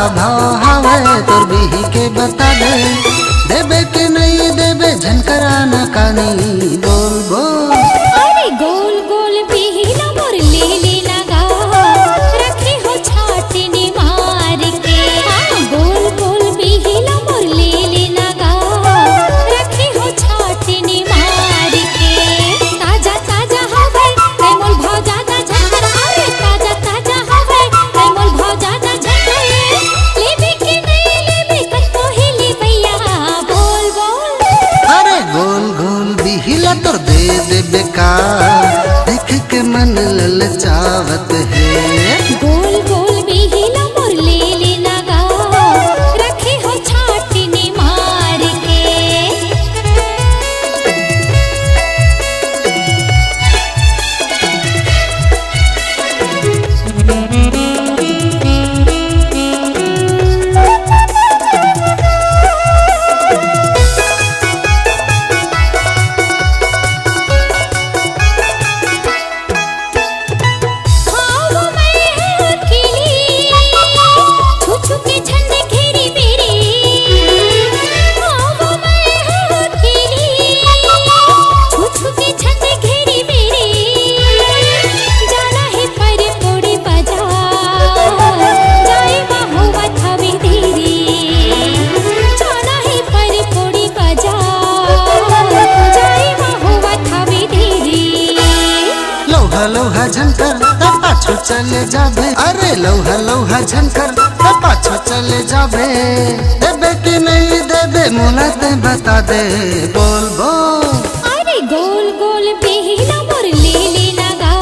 भाव हवे तोर बिही के बता दे, देबे के नहीं देबे झनकरा न कानी बोल बोल। अरे गोल गोल बिहिला मोर ले लेना गा, रखे हो छाटने मार के। हाँ गोल गोल बिहिला मोर ले लेना गा, रखे हो छाटने मार के। ताजा ताजा हवे कई मोल भाव ज्यादा झंकर, अरे ताजा ताजा हवे कई मोल भाव ज्यादा झंकर। लेबे के नहीं लेबे कतो हिली भैया बोल बोल। अरे गोल गोल बिहिला तोर दे देबे का, देख के मन ललचावत है। गोल गोल बिहिला मोर ले लेना गा, रखे हो छाटने मार के। लौहा झनकर पाछो चले जाबे, अरे लौहा लौहा झनकर पाछो चले जाबे। देबे कि नहीं देबे मोला ते बता दे बोल बोल। अरे गोल गोल बिहिला मोर ले लेना गा,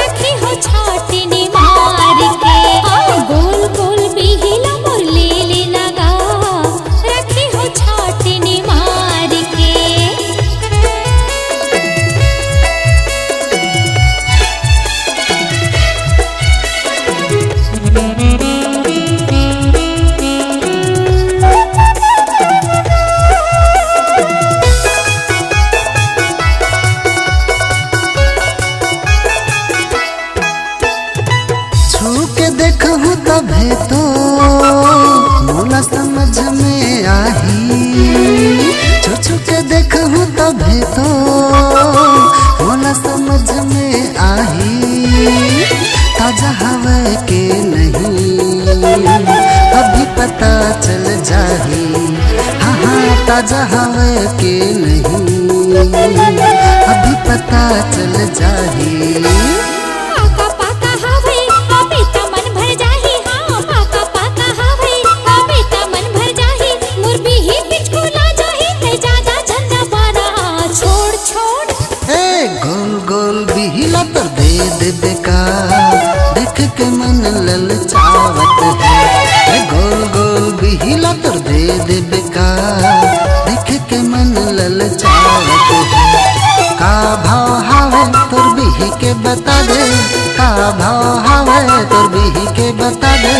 रखे हो छाटने मार के। हाँ गोल गोल बिहिला मोर ले लेना गा, रखे हो छाटने मार के। देखूं तभे तो मोला समझ में आही, छू छू के देखूं तभे तो मोला समझ में आही। ताजा हवा के नहीं अभी पता चल जाही, हाँ हाँ ताजा हवा के नहीं अभी पता चल जाही। बिहिला तोर दे देबे का, देख के मन ललचावत है। गोल गोल बिहिला तोर दे देबे का, देख के मन ललचावत है। का भाव हवे तोर बिही के बता दे, का भाव हवे तोर बिही के बता दे।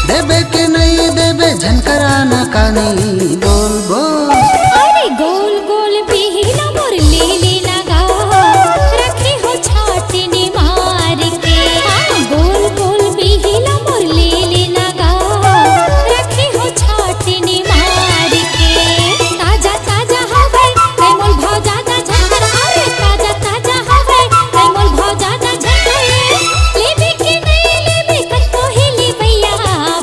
देबे के नहीं देबे झनकरा न कानी बोल बोल। अरे गोल गोल बिहिला मोर ले लेना गा, रखे हो छाटने मार के। हाँ गोल गोल बिहिला मोर ले लेना गा, रखे हो छाटने मार के। ताजा ताजा हवे कई मोल भाव ज्यादा झंकर, अरे ताजा ताजा हवे कई मोल भाव ज्यादा झंकर। लेबे के नहीं लेबे कतो हिली भैया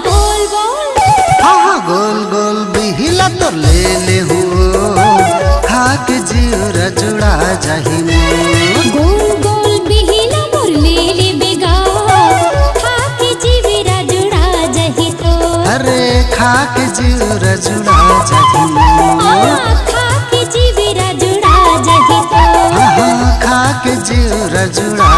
बोल बोल। हाँ हाँ गोल गोल बिहिला तोर ले ले हो, खा के जीरा जुड़ा जाही मोर। गोल गोल बिहिला मोर ले लेबे गा, खा के जीरा जुड़ा जाही तो। अरे खा के जीरा जुड़ा जाही मोर। खा के जीरा जुड़ा जाही तो। हाँ खा के जीरा जुड़ा